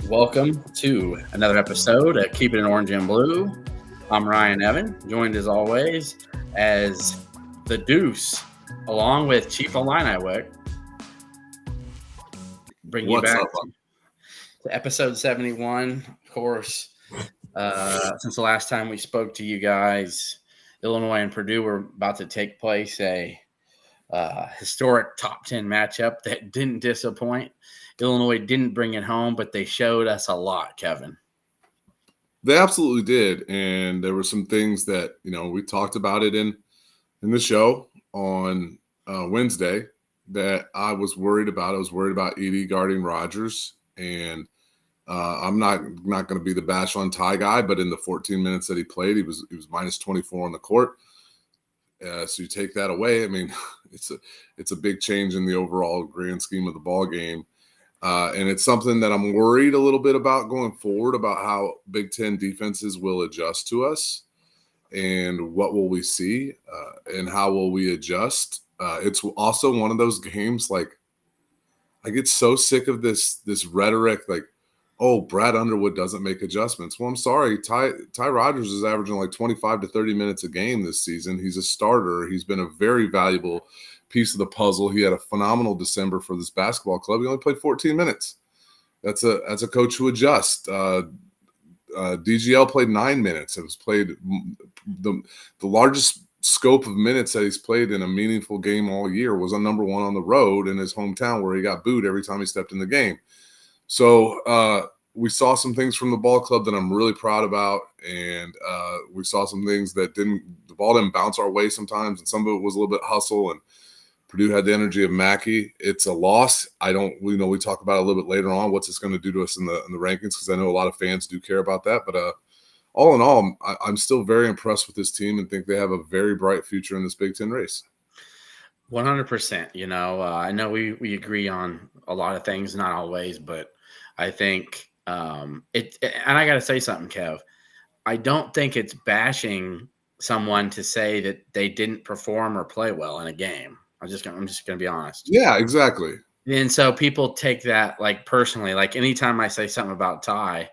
Welcome to another episode of Keepin Orange and Blue. I'm Ryan Evan, joined as always as the Deuce, along with Chief Illini Wick. Bring you back to episode 71. Of course, since the last time we spoke to you guys, Illinois and Purdue were about to take place a historic top 10 matchup that didn't disappoint. Illinois didn't bring it home, but they showed us a lot, Kevin. They absolutely did. And there were some things that, we talked about it in the show on Wednesday that I was worried about. I was worried about Edey guarding Rogers. And I'm not going to be the bash on Ty guy, but in the 14 minutes that he played, he was minus 24 on the court. So you take that away. I mean, it's a big change in the overall grand scheme of the ball game. And it's something that I'm worried a little bit about going forward, about how Big Ten defenses will adjust to us and what will we see and how will we adjust. It's also one of those games, like, I get so sick of this rhetoric, like, oh, Brad Underwood doesn't make adjustments. Well, I'm sorry. Ty Rogers is averaging like 25 to 30 minutes a game this season. He's a starter. He's been a very valuable piece of the puzzle. He had a phenomenal December for this basketball club. He only played 14 minutes. That's a coach who adjusts. DGL played 9 minutes. It was played the largest scope of minutes that he's played in a meaningful game all year was on number one on the road in his hometown, where he got booed every time he stepped in the game. So we saw some things from the ball club that I'm really proud about, and we saw some things that the ball didn't bounce our way sometimes, and some of it was a little bit hustle, and Purdue had the energy of Mackey. It's a loss. We talk about it a little bit later on, what's this going to do to us in the rankings, because I know a lot of fans do care about that. But all in all, I'm still very impressed with this team and think they have a very bright future in this Big Ten race. 100%. I know we agree on a lot of things, not always, but I think and I got to say something, Kev. I don't think it's bashing someone to say that they didn't perform or play well in a game. I'm just gonna be honest. Yeah, exactly. And so people take that like personally. Like anytime I say something about Ty,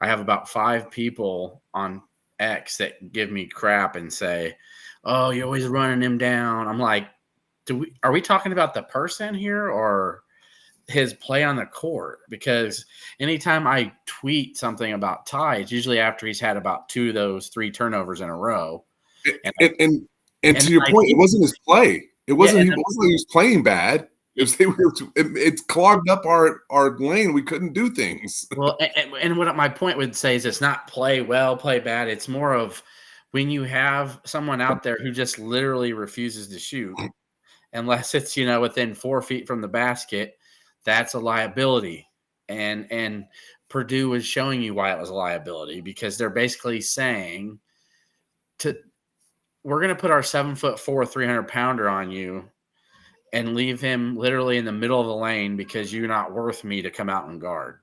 I have about 5 people on X that give me crap and say, "Oh, you're always running him down." I'm like, are we talking about the person here or his play on the court? Because anytime I tweet something about Ty, it's usually after he's had about 2 of those 3 turnovers in a row. And to your point, it wasn't his play. It wasn't. He was playing bad. It clogged up our lane. We couldn't do things. Well, and what my point would say is, it's not play well, play bad. It's more of when you have someone out there who just literally refuses to shoot, unless it's within 4 feet from the basket, that's a liability. And Purdue was showing you why it was a liability, because they're basically saying we're going to put our 7'4", 300-pounder on you and leave him literally in the middle of the lane because you're not worth me to come out and guard.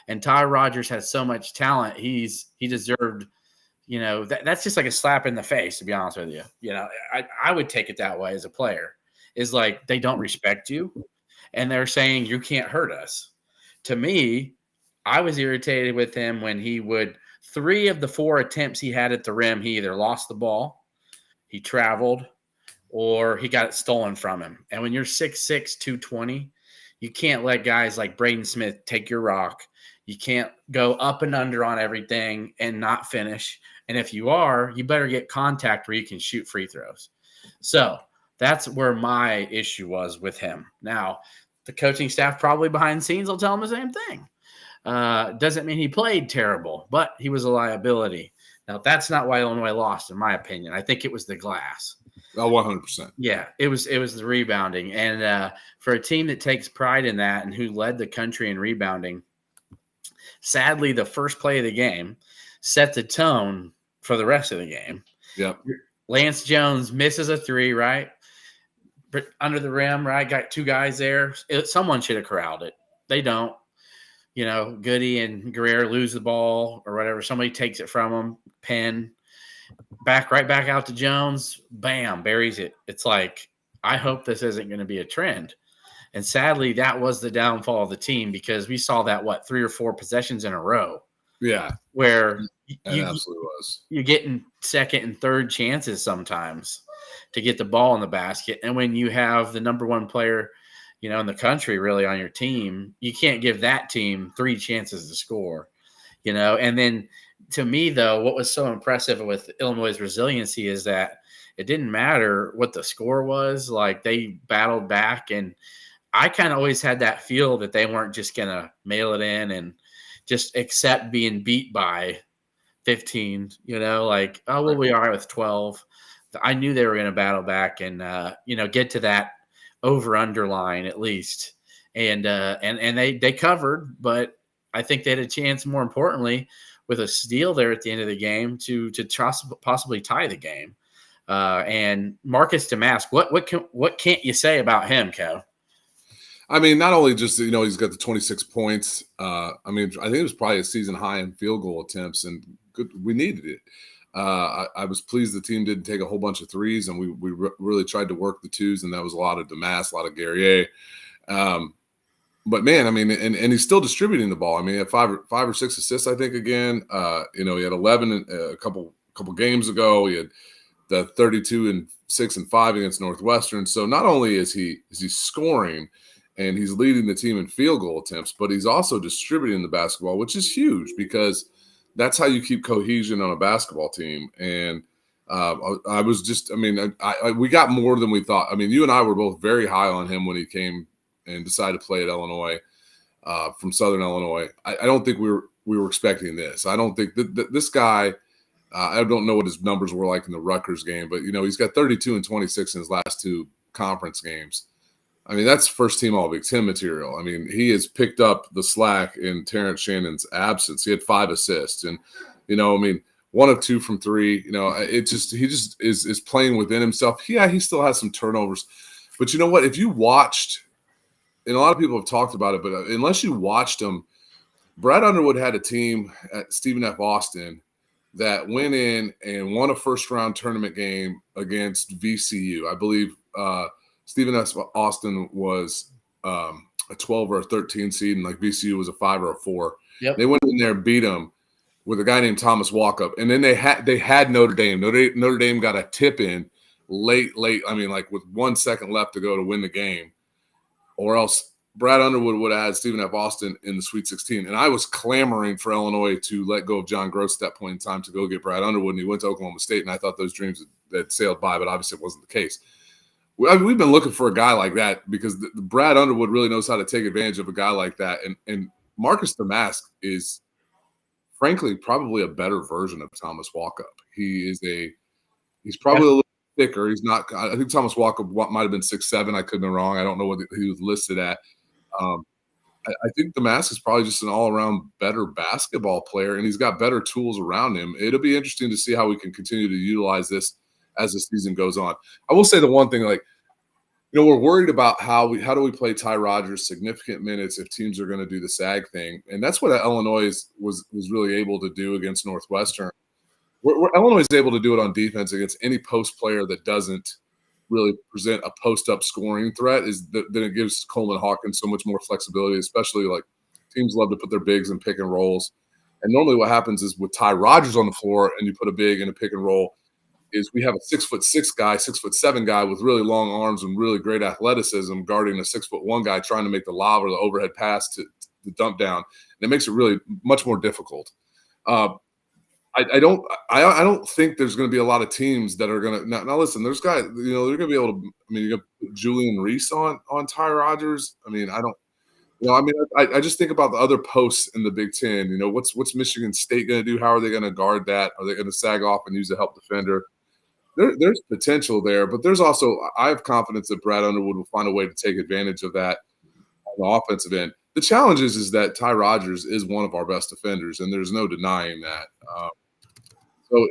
And Ty Rogers has so much talent. He deserved, that's just like a slap in the face, to be honest with you. I would take it that way as a player. Is like, they don't respect you and they're saying you can't hurt us. To me, I was irritated with him when 3 of the 4 attempts he had at the rim, he either lost the ball, he traveled, or he got it stolen from him. And when you're 6'6", 220, you can't let guys like Braden Smith take your rock. You can't go up and under on everything and not finish. And if you are, you better get contact where you can shoot free throws. So that's where my issue was with him. Now, the coaching staff probably behind the scenes will tell him the same thing. Doesn't mean he played terrible, but he was a liability. Now, that's not why Illinois lost, in my opinion. I think it was the glass. Oh, 100%. Yeah, it was the rebounding. And for a team that takes pride in that and who led the country in rebounding, sadly, the first play of the game set the tone for the rest of the game. Yep. Lance Jones misses a 3, right? Under the rim, right? Got 2 guys there. Someone should have corralled it. They don't. Goody and Guerrero lose the ball or whatever. Somebody takes it from them. Penn. Right back out to Jones. Bam, buries it. It's like, I hope this isn't going to be a trend. And sadly, that was the downfall of the team because we saw that 3 or 4 possessions in a row. Yeah, where it absolutely was. You're getting second and third chances sometimes to get the ball in the basket. And when you have the number one player, in the country really on your team, you can't give that team 3 chances to score, And then to me, though, what was so impressive with Illinois' resiliency is that it didn't matter what the score was. Like, they battled back, and I kind of always had that feel that they weren't just going to mail it in and just accept being beat by 15, like, oh, we'll be all right with 12. I knew they were going to battle back and, get to that over-under line at least. And they covered, but I think they had a chance, more importantly, with a steal there at the end of the game to possibly tie the game. And Marcus Damask, what can't you say about him, Kev? I mean, not only just, he's got the 26 points. I think it was probably a season high in field goal attempts, and we needed it. I was pleased the team didn't take a whole bunch of threes, and we really tried to work the twos, and that was a lot of Damask, a lot of Guerrier. But man, I mean, and he's still distributing the ball. I mean, he had five or six assists, I think, again. He had 11 a couple games ago. He had the 32 and 6 and 5 against Northwestern. So not only is he scoring and he's leading the team in field goal attempts, but he's also distributing the basketball, which is huge because that's how you keep cohesion on a basketball team. And we got more than we thought. I mean, you and I were both very high on him when he came and decided to play at Illinois, from Southern Illinois. I don't think we were expecting this. I don't think that this guy. I don't know what his numbers were like in the Rutgers game, but he's got 32 and 26 in his last 2 conference games. I mean, that's first team All Big Ten material. I mean, he has picked up the slack in Terrence Shannon's absence. He had 5 assists, and 1 of 2 from 3. He just is playing within himself. Yeah, he still has some turnovers, but you know what? If you watched, and a lot of people have talked about it, but unless you watched him, Brad Underwood had a team at Stephen F. Austin that went in and won a first-round tournament game against VCU. I believe Stephen F. Austin was a 12 or a 13 seed, and like VCU was a 5 or a 4. Yep. They went in there and beat them with a guy named Thomas Walkup, and then they had Notre Dame. Notre Dame got a tip in late. I mean, like with 1 second left to go to win the game, or else Brad Underwood would have had Stephen F. Austin in the Sweet 16. And I was clamoring for Illinois to let go of John Gross at that point in time to go get Brad Underwood, and he went to Oklahoma State, and I thought those dreams had sailed by, but obviously it wasn't the case. We've been looking for a guy like that because the Brad Underwood really knows how to take advantage of a guy like that. And Marcus Damask is, frankly, probably a better version of Thomas Walkup. He's probably a little thicker. He's not – I think Thomas Walkup might have been 6'7". I could be wrong. I don't know what he was listed at. I think Damask is probably just an all-around better basketball player, and he's got better tools around him. It'll be interesting to see how we can continue to utilize this as the season goes on. I will say the one thing, we're worried about how do we play Ty Rodgers significant minutes if teams are going to do the SAG thing, and that's what Illinois was really able to do against Northwestern. Illinois is able to do it on defense against any post player that doesn't really present a post-up scoring threat. Then it gives Coleman Hawkins so much more flexibility, especially like teams love to put their bigs in pick and rolls. And normally what happens is with Ty Rodgers on the floor and you put a big in a pick and roll is we have a 6'6" guy, 6'7" guy with really long arms and really great athleticism guarding a 6'1" guy trying to make the lob or the overhead pass to dump down. And it makes it really much more difficult. I don't think there's going to be a lot of teams that are going to now listen. There's guys, they're going to be able to. I mean, you got Julian Reese on Ty Rodgers. I mean, I just think about the other posts in the Big Ten. What's Michigan State going to do? How are they going to guard that? Are they going to sag off and use a help defender? There's potential there, but there's also I have confidence that Brad Underwood will find a way to take advantage of that on the offensive end. The challenge is that Ty Rodgers is one of our best defenders, and there's no denying that. So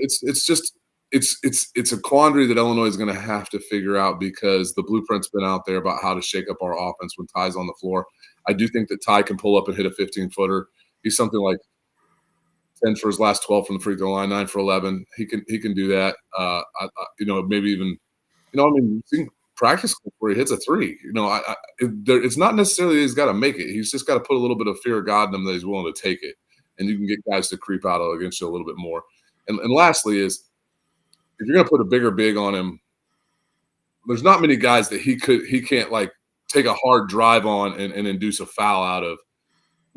it's a quandary that Illinois is going to have to figure out because the blueprint's been out there about how to shake up our offense when Ty's on the floor. I do think that Ty can pull up and hit a 15-footer. He's something like 10 for his last 12 from the free throw line, 9 for 11. He can do that. Maybe even we've seen practice where he hits a three. It's not necessarily he's got to make it. He's just got to put a little bit of fear of God in him that he's willing to take it, and you can get guys to creep out against you a little bit more. And lastly is if you're going to put a bigger big on him, there's not many guys that he can't like take a hard drive on and induce a foul out of.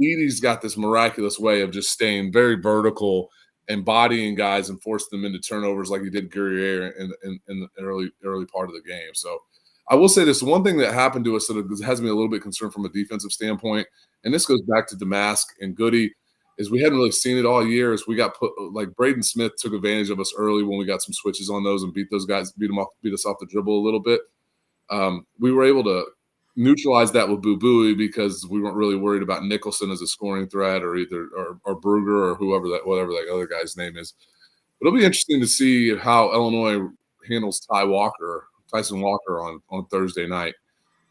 Edey's got this miraculous way of just staying very vertical and bodying guys and forcing them into turnovers like he did Guerrier in the early part of the game. So I will say this, one thing that happened to us that has me a little bit concerned from a defensive standpoint, and this goes back to Damask and Goody, is we hadn't really seen it all year. Is we got put like Braden Smith took advantage of us early when we got some switches on those and beat us off the dribble a little bit. We were able to neutralize that with Boo Buie because we weren't really worried about Nicholson as a scoring threat or Bruger or whatever that other guy's name is. But it'll be interesting to see how Illinois handles Tyson Walker on Thursday night.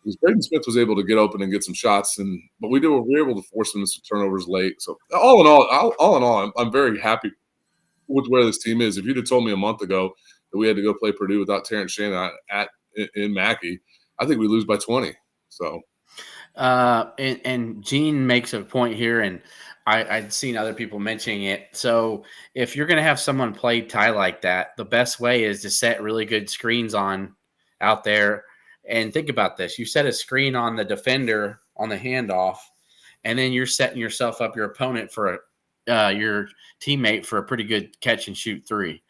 Because Braden Smith was able to get open and get some shots, but we were able to force them into some turnovers late. So all in all, I'm very happy with where this team is. If you'd have told me a month ago that we had to go play Purdue without Terrence Shannon in Mackey, I think we lose by 20. So, and Gene makes a point here, and I'd seen other people mentioning it. So if you're going to have someone play Ty like that, the best way is to set really good screens out there. And think about this. You set a screen on the defender on the handoff, and then you're setting yourself up, your opponent for your teammate for a pretty good catch and shoot three.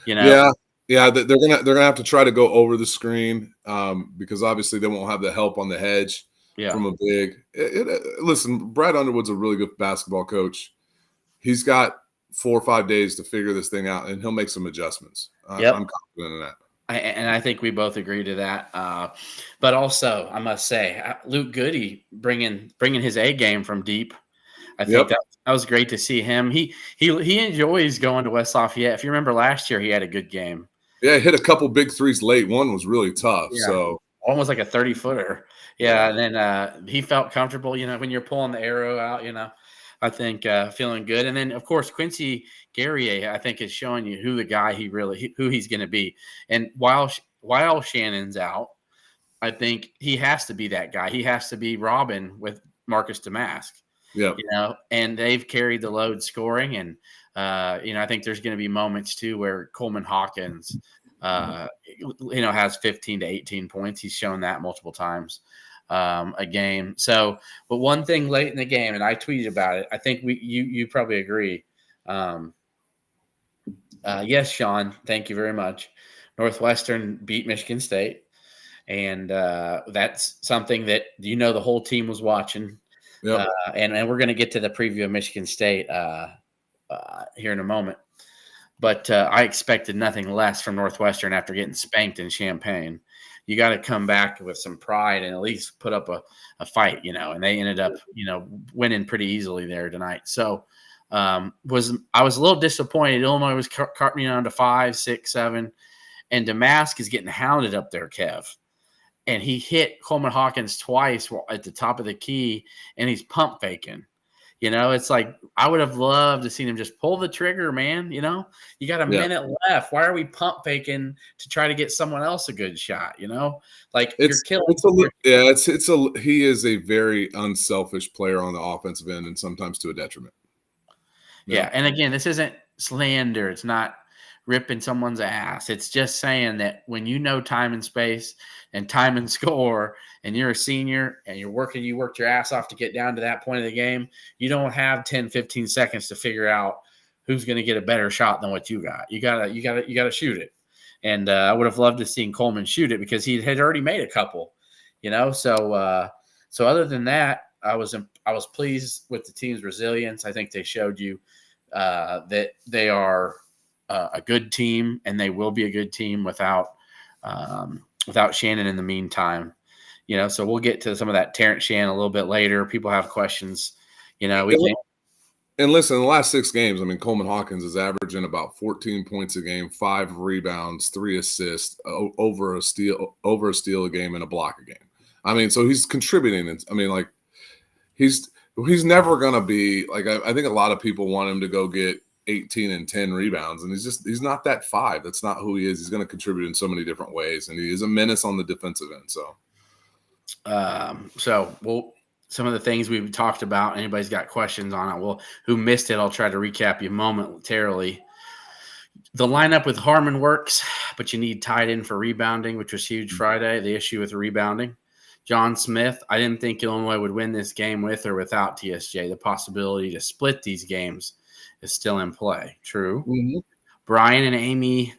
Yeah. They're gonna have to try to go over the screen because obviously they won't have the help on the hedge from a big. Listen, Brad Underwood's a really good basketball coach. He's got 4 or 5 days to figure this thing out, and he'll make some adjustments. I'm confident in that. And I think we both agree to that. But also, I must say, Luke Goody bringing his A game from deep. I think that was great to see him. He enjoys going to West Lafayette. If you remember last year, he had a good game. Yeah, he hit a couple big threes late. One was really tough. Yeah. So almost like a 30-footer. Yeah, and then he felt comfortable. When you're pulling the arrow out, I think feeling good. And then, of course, Quincy Guerrier, I think, is showing you who he's going to be. And while Shannon's out, I think he has to be that guy. He has to be Robin with Marcus Damask. Yeah. And they've carried the load scoring. And, I think there's going to be moments, too, where Coleman Hawkins, has 15 to 18 points. He's shown that multiple times a game. So, but one thing late in the game, and I tweeted about it, I think you probably agree. Yes, Sean, thank you very much. Northwestern beat Michigan State. And that's something that, the whole team was watching. Yep. And we're going to get to the preview of Michigan State here in a moment. But I expected nothing less from Northwestern after getting spanked in Champaign. You got to come back with some pride and at least put up a fight, and they ended up, winning pretty easily there tonight. So I was a little disappointed. Illinois was carting on to 5, 6, 7, and Damask is getting hounded up there, Kev. And he hit Coleman Hawkins twice at the top of the key, and he's pump faking. It's like I would have loved to see him just pull the trigger, man. You got a minute left. Why are we pump faking to try to get someone else a good shot? Like you're killing. He is a very unselfish player on the offensive end, and sometimes to a detriment. Yeah, and again, this isn't slander. It's not ripping someone's ass. It's just saying that when time and space and time and score, and you're a senior and you worked your ass off to get down to that point of the game, you don't have 10, 15 seconds to figure out who's going to get a better shot than what you got. You gotta shoot it. And I would have loved to seen Coleman shoot it because he had already made a couple, So other than that, I was pleased with the team's resilience. I think they showed you that they are a good team, and they will be a good team without Shannon in the meantime. So we'll get to some of that Terrence Shannon a little bit later. People have questions. And listen, in the last 6 games, Coleman Hawkins is averaging about 14 points a game, 5 rebounds, 3 assists, over a steal a game, and a block a game. So he's contributing. He's never gonna be like. I think a lot of people want him to go get 18 and 10 rebounds, and he's not that 5. That's not who he is. He's going to contribute in so many different ways, and he is a menace on the defensive end. Some of the things we've talked about, anybody's got questions on it. Well, who missed it, I'll try to recap you momentarily. The lineup with Harmon works, but you need tight end for rebounding, which was huge Friday, the issue with rebounding. John Smith, I didn't think Illinois would win this game with or without TSJ. The possibility to split these games is still in play. True. Mm-hmm. Brian and Amy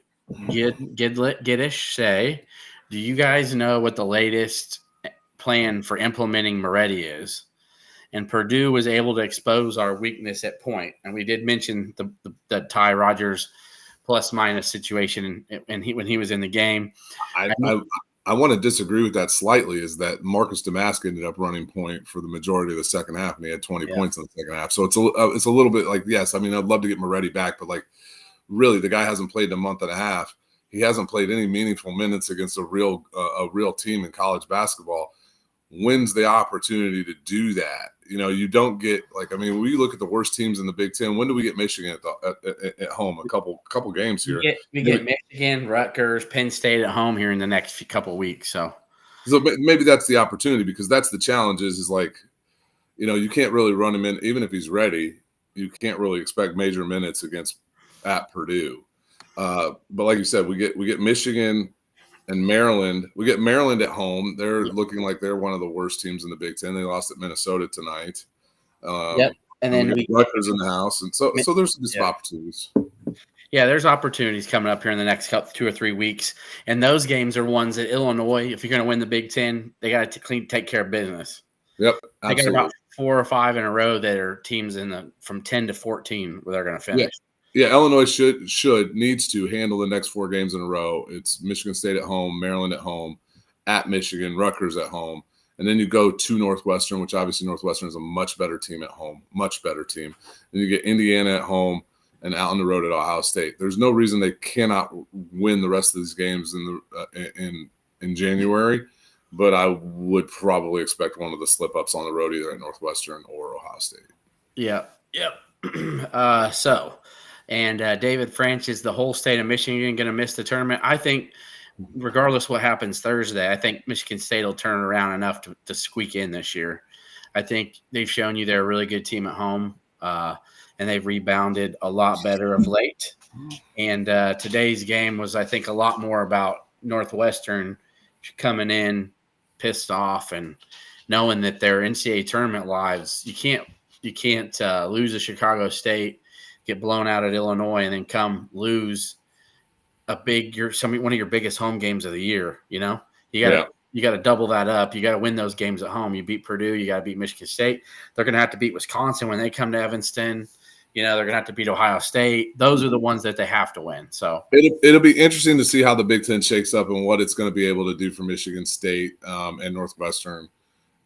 Giddish say, do you guys know what the latest plan for implementing Moretti is? And Purdue was able to expose our weakness at point. And we did mention the Ty Rogers plus-minus situation when he was in the game. I want to disagree with that slightly, is that Marcus Damask ended up running point for the majority of the second half, and he had 20 points in the second half. So it's a little bit like, yes, I mean, I'd love to get Moretti back, but like, really, the guy hasn't played in a month and a half. He hasn't played any meaningful minutes against a real team in college basketball. When's the opportunity to do that? You don't get, like, I mean, when you look at the worst teams in the Big Ten, when do we get Michigan at home? A couple games here. We get Michigan, Rutgers, Penn State at home here in the next couple weeks. So maybe that's the opportunity, because that's the challenge is like, you can't really run him in, even if he's ready. You can't really expect major minutes at Purdue. But like you said, we get Michigan and Maryland. We get Maryland at home. They're looking like they're one of the worst teams in the Big Ten. They lost at Minnesota tonight. And then we get Rutgers in the house, and so there's some opportunities. Yeah, there's opportunities coming up here in the next 2 or 3 weeks, and those games are ones that Illinois, if you're going to win the Big Ten, they got to take care of business. Yep, absolutely. They got about 4 or 5 in a row that are teams from 10 to 14 where they're going to finish. Yeah, Illinois needs to handle the next 4 games in a row. It's Michigan State at home, Maryland at home, at Michigan, Rutgers at home, and then you go to Northwestern, which obviously Northwestern is a much better team at home, much better team. Then you get Indiana at home and out on the road at Ohio State. There's no reason they cannot win the rest of these games in January, but I would probably expect one of the slip-ups on the road either at Northwestern or Ohio State. Yeah. And David French, is the whole state of Michigan going to miss the tournament? I think regardless what happens Thursday, I think Michigan State will turn around enough to squeak in this year. I think they've shown you they're a really good team at home, and they've rebounded a lot better of late. And today's game was, I think, a lot more about Northwestern coming in pissed off and knowing that their NCAA tournament lives, you can't lose to Chicago State, get blown out at Illinois, and then come lose one of your biggest home games of the year. You got to double that up. You got to win those games at home. You beat Purdue. You got to beat Michigan State. They're going to have to beat Wisconsin when they come to Evanston. They're going to have to beat Ohio State. Those are the ones that they have to win. So it'll be interesting to see how the Big Ten shakes up and what it's going to be able to do for Michigan State and Northwestern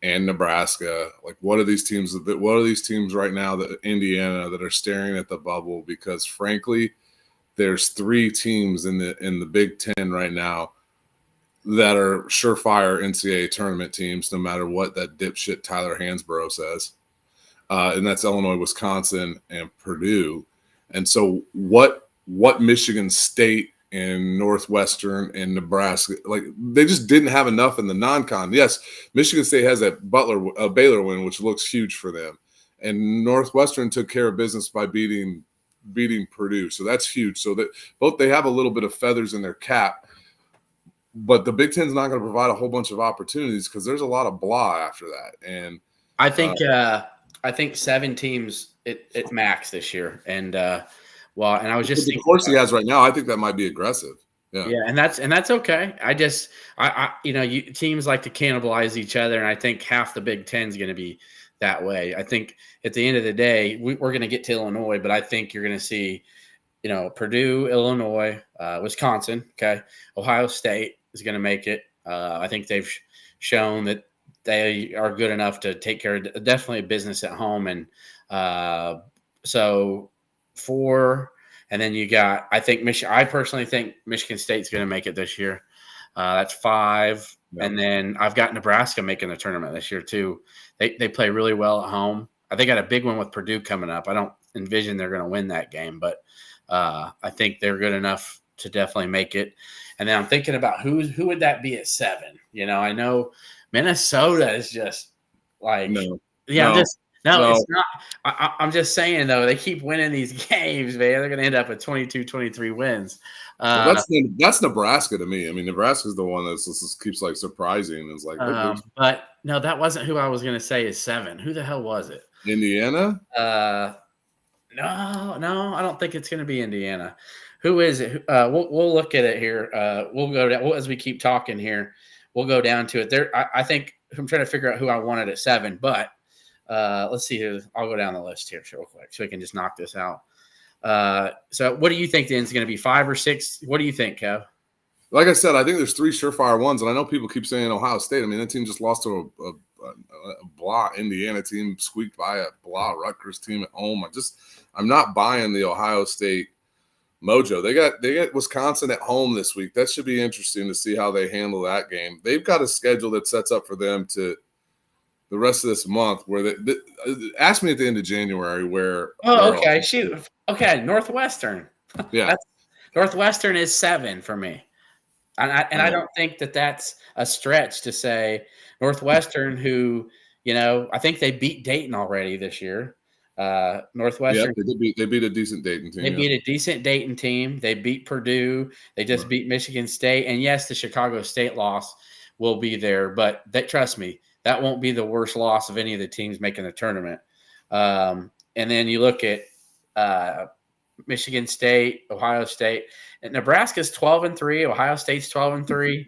and Nebraska. Like, what are these teams right now, that Indiana, that are staring at the bubble? Because frankly, there's 3 teams in the Big Ten right now that are surefire NCAA tournament teams, no matter what that dipshit Tyler Hansborough says. And that's Illinois, Wisconsin, and Purdue. And so what Michigan State and Northwestern and Nebraska, like, they just didn't have enough in the non-con. Yes, Michigan State has that Baylor win, which looks huge for them. And Northwestern took care of business by beating Purdue. So that's huge. So that both, they have a little bit of feathers in their cap, but the Big Ten's not going to provide a whole bunch of opportunities because there's a lot of blah after that. And I think 7 teams at max this year. And and I was just thinking, the course he has right now, I think that might be aggressive. Yeah, and that's okay. Teams like to cannibalize each other, and I think half the Big Ten is going to be that way. I think at the end of the day, we're going to get to Illinois, but I think you're going to see, Purdue, Illinois, Wisconsin. Okay, Ohio State is going to make it. I think they've shown that they are good enough to take care of definitely business at home, and so 4. And then you got, I personally think Michigan State's going to make it this year. That's 5. Yeah. And then I've got Nebraska making the tournament this year too. They play really well at home. I think I got a big one with Purdue coming up. I don't envision they're going to win that game, but I think they're good enough to definitely make it. And then I'm thinking about who would that be at 7? I know Minnesota is just like, it's not. I'm just saying though, they keep winning these games, man. They're going to end up at 22, 23 wins. Well, that's Nebraska to me. I mean, Nebraska's the one that just keeps like surprising. It's like, but no, that wasn't who I was going to say is 7. Who the hell was it? Indiana? No, I don't think it's going to be Indiana. Who is it? We'll look at it here. We'll go down as we keep talking here. We'll go down to it. There, I think I'm trying to figure out who I wanted at 7, but let's see who. I'll go down the list here real quick so we can just knock this out. So, what do you think the end's going to be? 5 or 6? What do you think, Kev? Like I said, I think there's 3 surefire ones, and I know people keep saying Ohio State. I mean, that team just lost to a blah Indiana team, squeaked by a blah Rutgers team at home. I'm not buying the Ohio State mojo. They got Wisconsin at home this week. That should be interesting to see how they handle that game. They've got a schedule that sets up for them to the rest of this month. Where ask me at the end of January where. Oh, okay. Shoot. Okay, Northwestern. Yeah, Northwestern is 7 for me. I don't think that-that's a stretch to say Northwestern, who, I think they beat Dayton already this year. Northwestern. Yeah, they beat a decent Dayton team. They beat a decent Dayton team. They beat Purdue. They just beat Michigan State. And yes, the Chicago State loss will be there, but trust me, that won't be the worst loss of any of the teams making the tournament. And then you look at Michigan State, Ohio State, and Nebraska's 12-3. Ohio State's 12-3.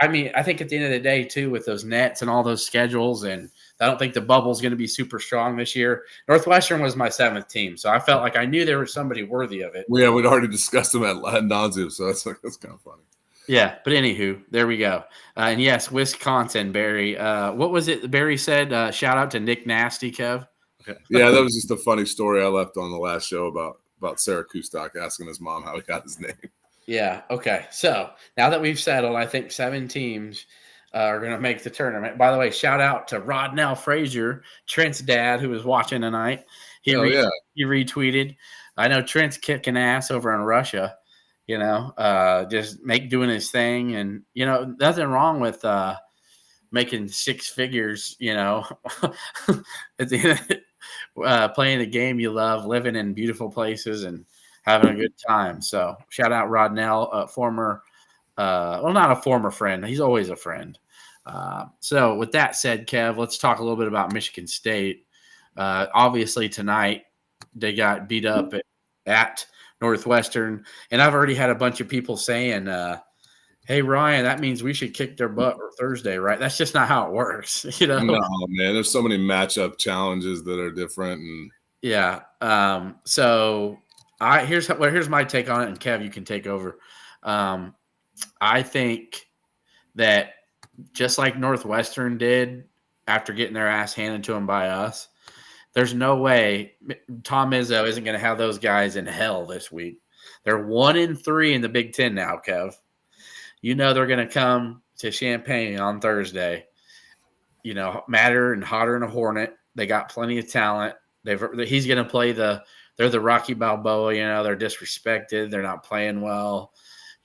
I mean, I think at the end of the day, too, with those nets and all those schedules, and I don't think the bubble's going to be super strong this year. Northwestern was my 7th team, so I felt like I knew there was somebody worthy of it. Yeah, we'd already discussed them at nauseam, so that's kind of funny. Yeah, but anywho, there we go. And yes, Wisconsin, Barry. What was it Barry said? Shout out to Nick Nasty, Kev. Okay. Yeah, that was just a funny story I left on the last show about Sarah Kustok asking his mom how he got his name. Yeah, okay. So now that we've settled, I think 7 teams are going to make the tournament. By the way, shout out to Rodnell Frazier, Trent's dad, who was watching tonight. He retweeted. I know Trent's kicking ass over in Russia, just doing his thing. And, nothing wrong with making 6 figures, at the end of it. Playing the game you love, living in beautiful places, and having a good time. So shout out Rodnell, former, not a former friend. He's always a friend. So with that said, Kev, let's talk a little bit about Michigan State. Obviously tonight they got beat up at Northwestern, and I've already had a bunch of people saying, hey, Ryan, that means we should kick their butt Thursday, right? That's just not how it works, No, man. There's so many matchup challenges that are different, and yeah. So here's my take on it, and Kev, you can take over. I think that just like Northwestern did after getting their ass handed to them by us, there's no way Tom Izzo isn't going to have those guys in hell this week. They're 1-3 in the Big Ten now, Kev. They're going to come to Champaign on Thursday. Madder and hotter than a hornet. They got plenty of talent. He's going to play they're the Rocky Balboa. They're disrespected. They're not playing well.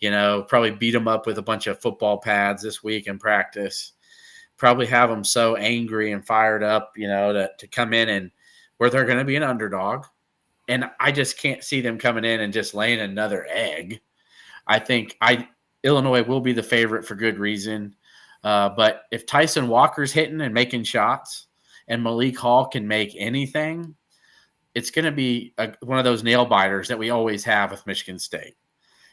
Probably beat them up with a bunch of football pads this week in practice. Probably have them so angry and fired up, to come in and where they're going to be an underdog. And I just can't see them coming in and just laying another egg. I think Illinois will be the favorite for good reason. But if Tyson Walker's hitting and making shots and Malik Hall can make anything, it's going to be one of those nail biters that we always have with Michigan State.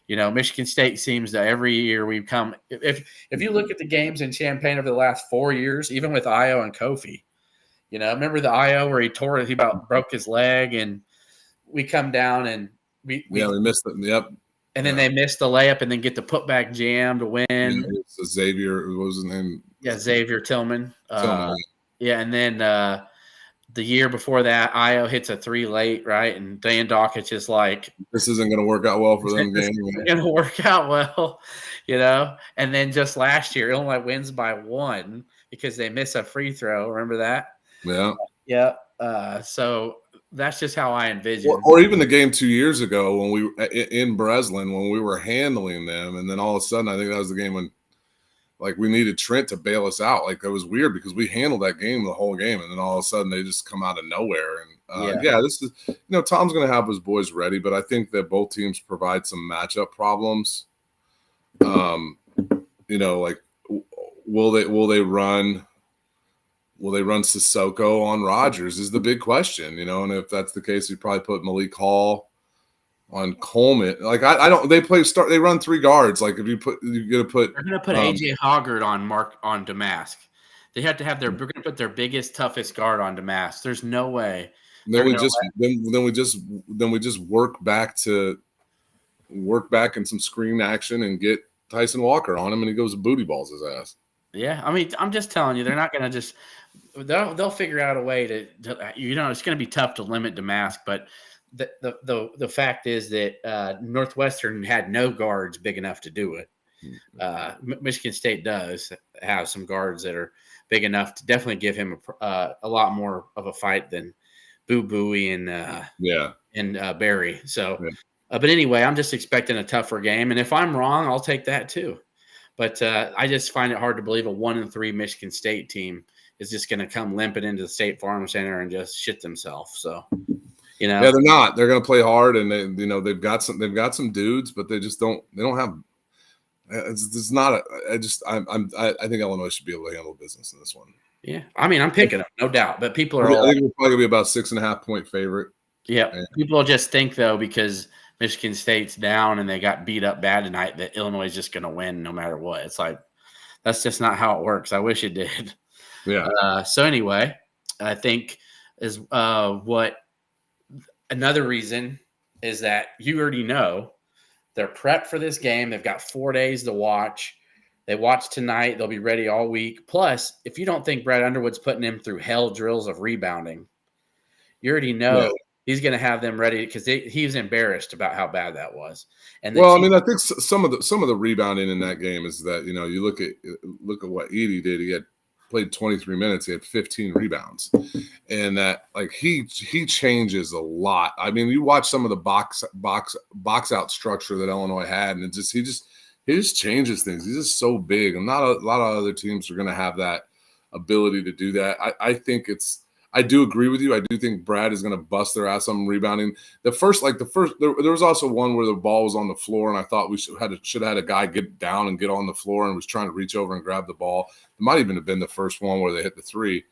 Michigan State seems to every year we've come. If you look at the games in Champaign over the last 4 years, even with Io and Kofi, remember the Io where he about broke his leg, and we come down and we missed it. Yep. And then they missed the layup and then get the putback jam to win. Yeah, Xavier, what was his name? Yeah, Xavier Tillman. And then the year before that, Io hits a 3 late, right? And Dan Dawkins is like, this isn't going to work out well for them. This isn't going to work out well, And then just last year, Illinois wins by 1 because they miss a free throw. Remember that? Yeah. Yeah. So that's just how I envision. Or even the game 2 years ago when we in Breslin when we were handling them, and then all of a sudden I think that was the game when like we needed Trent to bail us out. Like that was weird because we handled that game the whole game, and then all of a sudden they just come out of nowhere. And this is Tom's going to have his boys ready, but I think that both teams provide some matchup problems. Like will they run Sissoko on Rodgers is the big question, and if that's the case, you probably put Malik Hall on Coleman. Like I don't. They run 3 guards. Like if you're gonna put AJ Hoggard on Damask. They have to have we're gonna put their biggest, toughest guard on Damask. There's no way. Then we just work back in some screen action and get Tyson Walker on him, and he goes booty balls his ass. Yeah, I mean, I'm just telling you, they're not gonna just. They'll figure out a way to it's going to be tough to limit Damask, but the fact is that Northwestern had no guards big enough to do it. Michigan State does have some guards that are big enough to definitely give him a lot more of a fight than Boo Booey and Barry. So, but anyway, I'm just expecting a tougher game, and if I'm wrong, I'll take that too. But I just find it hard to believe a 1-3 Michigan State team is just going to come limping into the State Farm Center and just shit themselves. So, yeah, they're not. They're going to play hard, and they've got some dudes, but they don't have. It's not. I think Illinois should be able to handle business in this one. Yeah, I mean, I'm picking them, no doubt. But people are. I think we're probably going to be about 6.5 point favorite. Yeah, people just think though because Michigan State's down and they got beat up bad tonight that Illinois is just going to win no matter what. It's like that's just not how it works. I wish it did. Yeah. So anyway, I think is what another reason is that you already know they're prepped for this game. They've got 4 days to watch. They watch tonight. They'll be ready all week. Plus, if you don't think Brad Underwood's putting them through hell drills of rebounding, you already know he's going to have them ready because he was embarrassed about how bad that was. And I think some of the rebounding in that game is that you look at what Edey did. He had played 23 minutes. He had 15 rebounds, and that like he changes a lot. I mean, you watch some of the box out structure that Illinois had, and he just changes things. He's just so big, and not a lot of other teams are going to have that ability to do that. I do agree with you. I do think Brad is going to bust their ass on rebounding. There was also one where the ball was on the floor, and I thought we should have had a guy get down and get on the floor and was trying to reach over and grab the ball. It might even have been the first one where they hit the 3.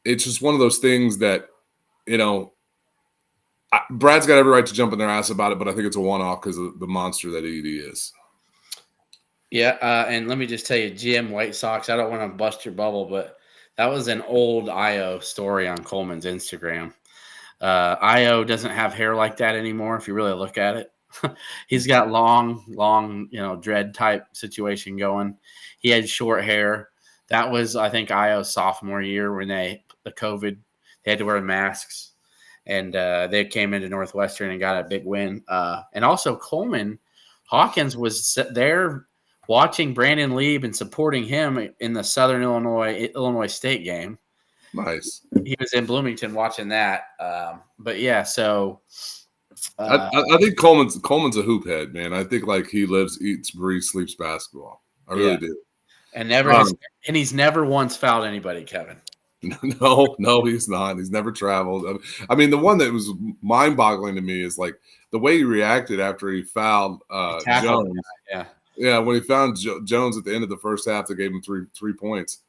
It's just one of those things that, Brad's got every right to jump in their ass about it, but I think it's a one-off because of the monster that Edey is. Yeah, and let me just tell you, GM White Sox, I don't want to bust your bubble, but that was an old Io story on Coleman's Instagram. Io doesn't have hair like that anymore if you really look at it. He's got long, dread type situation going. He had short hair. That was, I think, Io's sophomore year when the COVID, they had to wear masks. And they came into Northwestern and got a big win. And also Hawkins was there watching Brandon Lieb and supporting him in the Southern Illinois State game. Nice. He was in Bloomington watching that. But yeah, so I think Coleman's a hoop head, man. I think like he lives, eats, breathes, sleeps basketball. I really do. And he's never once fouled anybody, Kevin. No, he's not. He's never traveled. I mean, the one that was mind-boggling to me is like the way he reacted after he fouled Jones. Yeah, when he found Jones at the end of the first half, they gave him three points.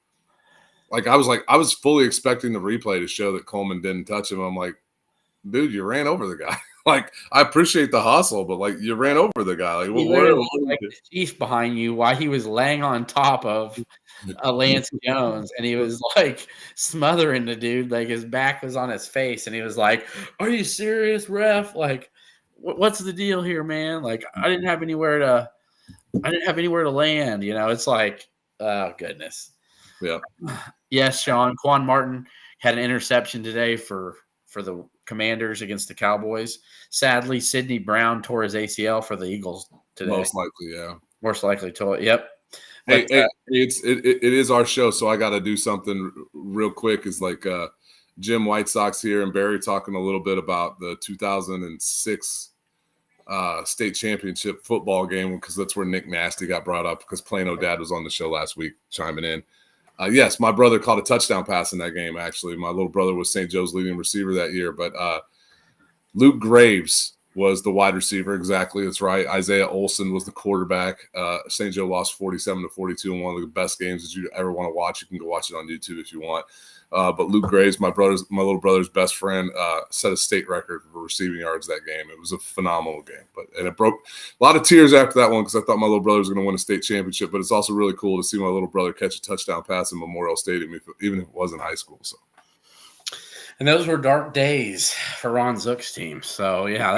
I was fully expecting the replay to show that Coleman didn't touch him. I'm like, dude, you ran over the guy. Like, I appreciate the hustle, but like you ran over the guy. Like, what the chief behind you while he was laying on top of Lance Jones, and he was like smothering the dude. Like his back was on his face, and he was like, "Are you serious, ref? Like, what's the deal here, man? Like, I didn't have anywhere to land. It's like, oh goodness." Yeah. Yes, Sean. Quan Martin had an interception today for the Commanders against the Cowboys. Sadly, Sidney Brown tore his ACL for the Eagles today. Most likely, yeah. Most likely tore it. Yep. But, it is our show, so I got to do something real quick. Is like Jim White Sox here and Barry talking a little bit about the 2006 state championship football game, because that's where Nick Nasty got brought up, because Plano Dad was on the show last week chiming in. Yes, my brother caught a touchdown pass in that game, actually. My little brother was St. Joe's leading receiver that year. But Luke Graves was the wide receiver. Exactly. That's right. Isaiah Olson was the quarterback. St. Joe lost 47-42 in one of the best games that you ever want to watch. You can go watch it on YouTube if you want. But Luke Graves, my little brother's best friend, set a state record for receiving yards that game. It was a phenomenal game. And it broke a lot of tears after that one, because I thought my little brother was going to win a state championship. But it's also really cool to see my little brother catch a touchdown pass in Memorial Stadium, even if it wasn't high school. So. And those were dark days for Ron Zook's team. So yeah,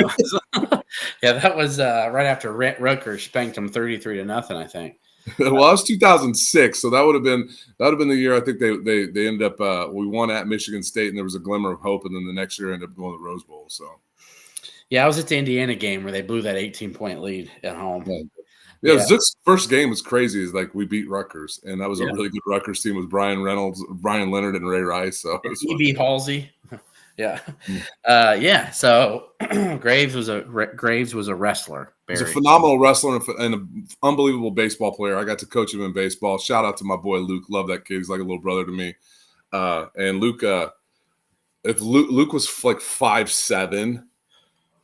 that was right after Rutgers spanked them 33-0, I think. Well, it was 2006, so that would have been the year. I think they ended up we won at Michigan State, and there was a glimmer of hope, and then the next year ended up going to the Rose Bowl. So yeah, I was at the Indiana game where they blew that 18-point lead at home. Yeah. Zook's first game was crazy. Is like we beat Rutgers, and that was a really good Rutgers team with Brian Reynolds, Brian Leonard, and Ray Rice. So E.B. Halsey. Yeah. So Graves was a wrestler. He's a phenomenal wrestler and an unbelievable baseball player. I got to coach him in baseball. Shout out to my boy Luke. Love that kid. He's like a little brother to me. And Luke, if Luke was like 5'7",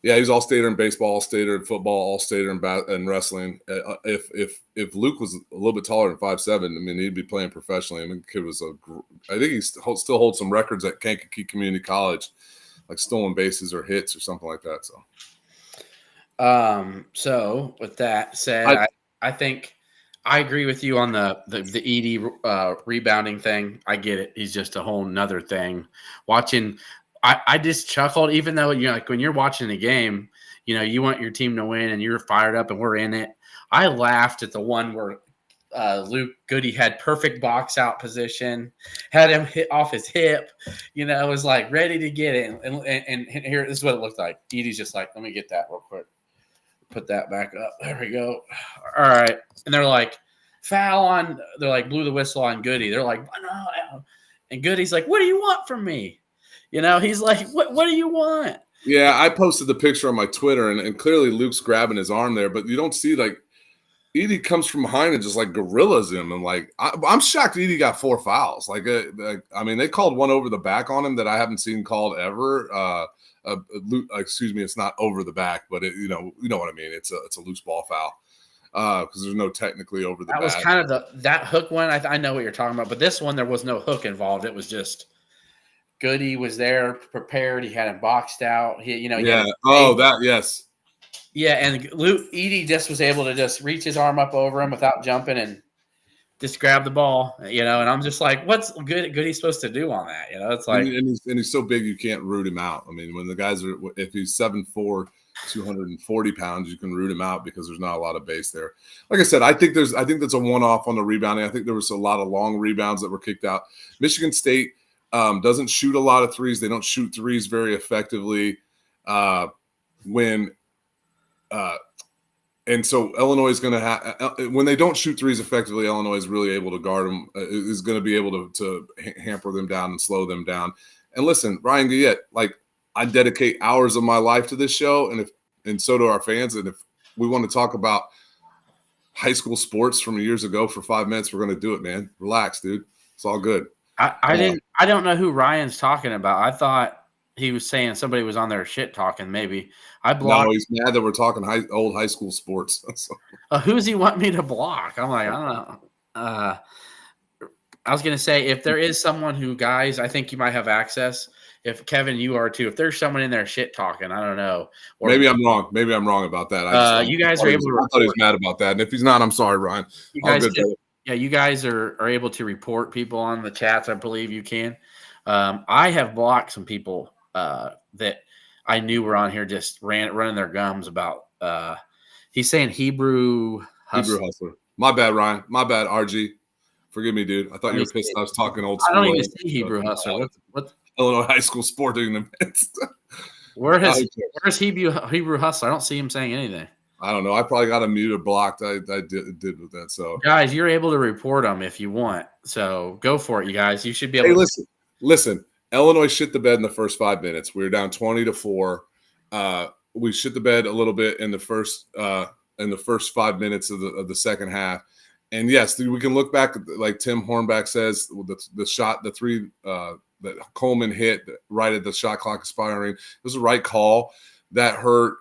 yeah, he's all-stater in baseball, all-stater in football, all-stater in wrestling. If Luke was a little bit taller than 5'7", I mean, he'd be playing professionally. I mean, the kid was I think he still holds some records at Kankakee Community College, like stolen bases or hits or something like that. So with that said, I think I agree with you on the Edie rebounding thing. I get it. He's just a whole nother thing. I just chuckled, even though, like when you're watching the game, you want your team to win and you're fired up and we're in it. I laughed at the one where Luke Goody had perfect box out position, had him hit off his hip, was like ready to get it. And here, this is what it looked like. Edie's just like, let me get that real quick. Put that back up. There we go. All right. And they're like, foul on, they're like, blew the whistle on Goody. They're like, no. And Goody's like, what do you want from me? He's like, what do you want? Yeah, I posted the picture on my Twitter, and clearly Luke's grabbing his arm there, but you don't see, like, Edie comes from behind and just, like, gorillas him. And, like, I'm shocked Edie got 4 fouls. I mean, they called one over the back on him that I haven't seen called ever. Excuse me, it's not over the back, but you know what I mean. It's a loose ball foul because there's no technically over the back. That was kind of that hook one. I know what you're talking about, but this one there was no hook involved. It was just Goody was there prepared. He had him boxed out. Yes. Yeah, and Edie just was able to just reach his arm up over him without jumping and just grab the ball, and I'm just like, what's Goody supposed to do on that? It's like, and he's so big you can't root him out. I mean, when the guys are, if he's 7'4", 240 pounds, you can root him out because there's not a lot of base there. Like I said, I think that's a one-off on the rebounding. I think there was a lot of long rebounds that were kicked out. Michigan State doesn't shoot a lot of threes. They don't shoot threes very effectively and so Illinois is going to have, when they don't shoot threes effectively, Illinois is really able to guard them, is going to be able to hamper them down and slow them down. And listen, Ryan Guillette, like, I dedicate hours of my life to this show, and so do our fans. And if we want to talk about high school sports from years ago for 5 minutes, we're going to do it, man. Relax, dude. It's all good. I don't know who Ryan's talking about. I thought he was saying somebody was on there shit talking. Maybe I blocked. No, he's mad that we're talking old high school sports. Who does he want me to block? I'm like, I don't know. I was gonna say, if there is someone who, guys, I think you might have access. If Kevin, you are too. If there's someone in there shit talking, I don't know. Or maybe I'm wrong. Maybe I'm wrong about that. You guys are able to. I thought he was mad about that, and if he's not, I'm sorry, Ryan. You guys are able to report people on the chats. I believe you can. I have blocked some people that I knew were on here, just running their gums about. He's saying Hebrew Hustler. My bad, Ryan. My bad, RG. Forgive me, dude. I thought you were pissed. I was talking old school. I don't even see Hebrew Hustler. What? Illinois high school sporting events. Where's Hebrew Hustler? I don't see him saying anything. I don't know. I probably got him muted or blocked. I did with that. So, guys, you're able to report them if you want. So go for it, you guys. You should be able. Hey, listen. Illinois shit the bed in the first 5 minutes. We were down 20-4. We shit the bed a little bit in the first 5 minutes of the second half. And yes, we can look back, like Tim Hornback says, the shot, the three that Coleman hit right at the shot clock expiring. It was the right call. That hurt.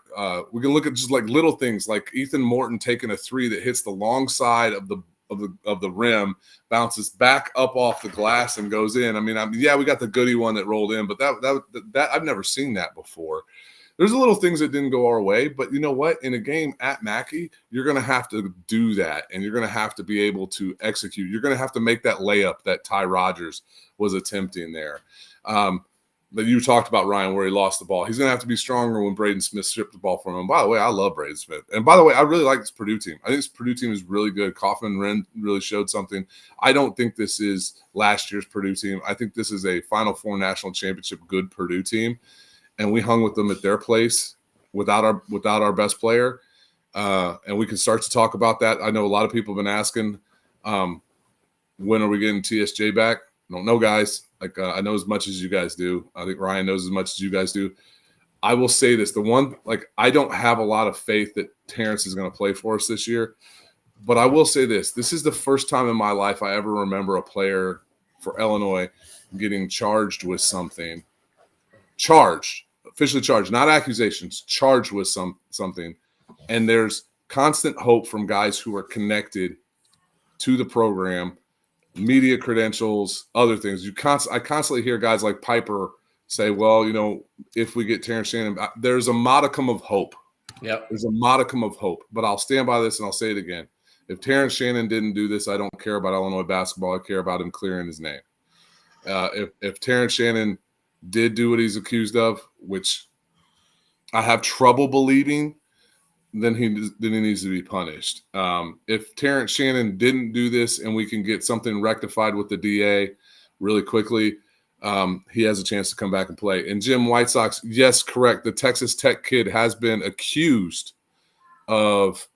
We can look at just like little things, like Ethan Morton taking a three that hits the long side of the rim, bounces back up off the glass and goes in. I mean, yeah, we got the Goody one that rolled in, but that I've never seen that before. There's little things that didn't go our way, but you know what? In a game at Mackey, you're going to have to do that, and you're going to have to be able to execute. You're going to have to make that layup that Ty Rodgers was attempting there. That you talked about, Ryan, where he lost the ball. He's going to have to be stronger when Braden Smith stripped the ball from him. By the way, I love Braden Smith. And by the way, I really like this Purdue team. I think this Purdue team is really good. Kaufman Wren really showed something. I don't think this is last year's Purdue team. I think this is a Final Four national championship good Purdue team. And we hung with them at their place without our best player. And we can start to talk about that. I know a lot of people have been asking, when are we getting TSJ back? I don't know, guys. Like, I know as much as you guys do. I think Ryan knows as much as you guys do. I will say this. I don't have a lot of faith that Terrence is going to play for us this year. But I will say this. This is the first time in my life I ever remember a player for Illinois getting charged with something. Officially charged, not accusations, charged with something. And there's constant hope from guys who are connected to the program, media credentials, other things. I constantly hear guys like Piper say, well, if we get Terrence Shannon, there's a modicum of hope. Yep. There's a modicum of hope. But I'll stand by this and I'll say it again. If Terrence Shannon didn't do this, I don't care about Illinois basketball. I care about him clearing his name. If Terrence Shannon did do what he's accused of, which I have trouble believing, then he needs to be punished. If Terrence Shannon didn't do this and we can get something rectified with the DA really quickly, he has a chance to come back and play. And Jim, White Sox, yes, correct. The Texas Tech kid has been accused of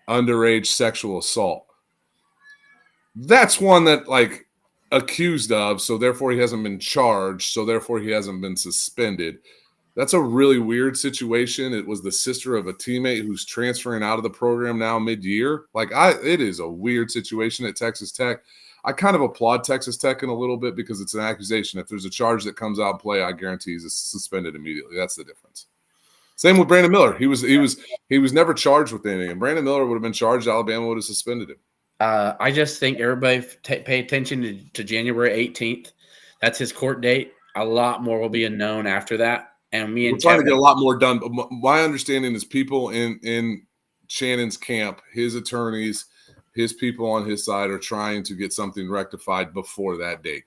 underage sexual assault. That's one that, accused of, so therefore he hasn't been charged, so therefore he hasn't been suspended. That's a really weird situation. It was the sister of a teammate who's transferring out of the program now mid-year. It is a weird situation at Texas Tech. I kind of applaud Texas Tech in a little bit because it's an accusation. If there's a charge that comes out in play, I guarantee he's suspended immediately. That's the difference. Same with Brandon Miller. He was never charged with anything. And Brandon Miller would have been charged. Alabama would have suspended him. I just think everybody pay attention to January 18th. That's his court date. A lot more will be known after that. And we're trying to get a lot more done. But my understanding is people in Shannon's camp, his attorneys, his people on his side are trying to get something rectified before that date.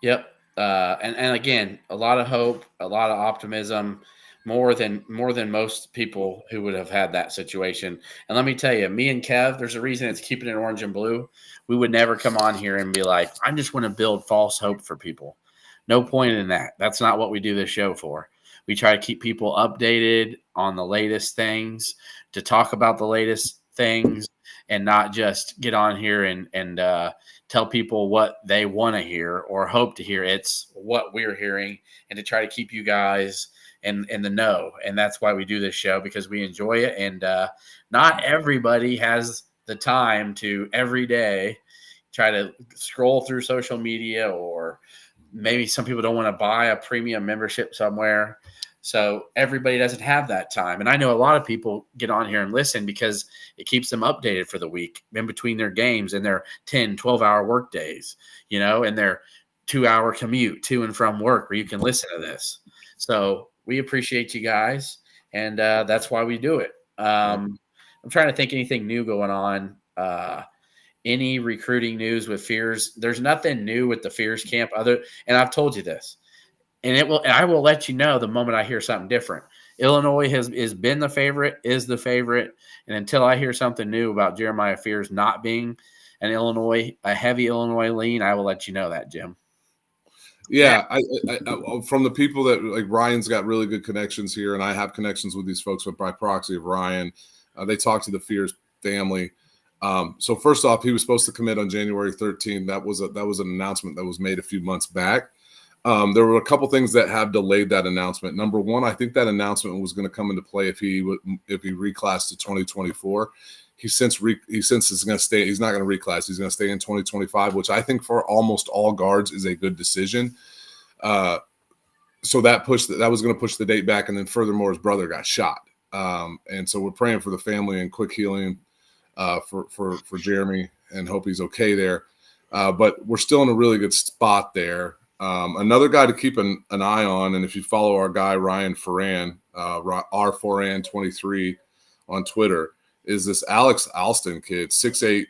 Yep. And again, a lot of hope, a lot of optimism, more than most people who would have had that situation. And let me tell you, me and Kev, there's a reason it's Keeping It Orange and Blue. We would never come on here and be like, I just want to build false hope for people. No point in that. That's not what we do this show for. We try to keep people updated on the latest things, to talk about the latest things, and not just get on here and tell people what they want to hear or hope to hear. It's what we're hearing, and to try to keep you guys in the know. And that's why we do this show, because we enjoy it. And not everybody has the time to every day try to scroll through social media, or maybe some people don't want to buy a premium membership somewhere. So everybody doesn't have that time. And I know a lot of people get on here and listen because it keeps them updated for the week in between their games and their 10, 12-hour work days, and their 2-hour commute to and from work, where you can listen to this. So we appreciate you guys, and that's why we do it. I'm trying to think anything new going on. Any recruiting news with Fears? There's nothing new with the Fears camp and I've told you this, and I will let you know the moment I hear something different. Illinois has been the favorite, is the favorite, and until I hear something new about Jeremiah Fears not being a heavy Illinois lean, I will let you know that, Jim. Yeah, I from the people that, like, Ryan's got really good connections here, and I have connections with these folks, but by proxy of Ryan, they talk to the Fears family. So first off, he was supposed to commit on January 13th. That was an announcement that was made a few months back. There were a couple things that have delayed that announcement. Number one, I think that announcement was going to come into play if he reclassed to 2024. He since is going to stay. He's not going to reclass. He's going to stay in 2025, which I think for almost all guards is a good decision. So that was going to push the date back, and then furthermore, his brother got shot, and so we're praying for the family and quick healing for Jeremy, and hope he's okay there. But we're still in a really good spot there. Another guy to keep an eye on, and if you follow our guy Ryan Ferran, R4An23 on Twitter, is this Alex Alston kid, 6'8",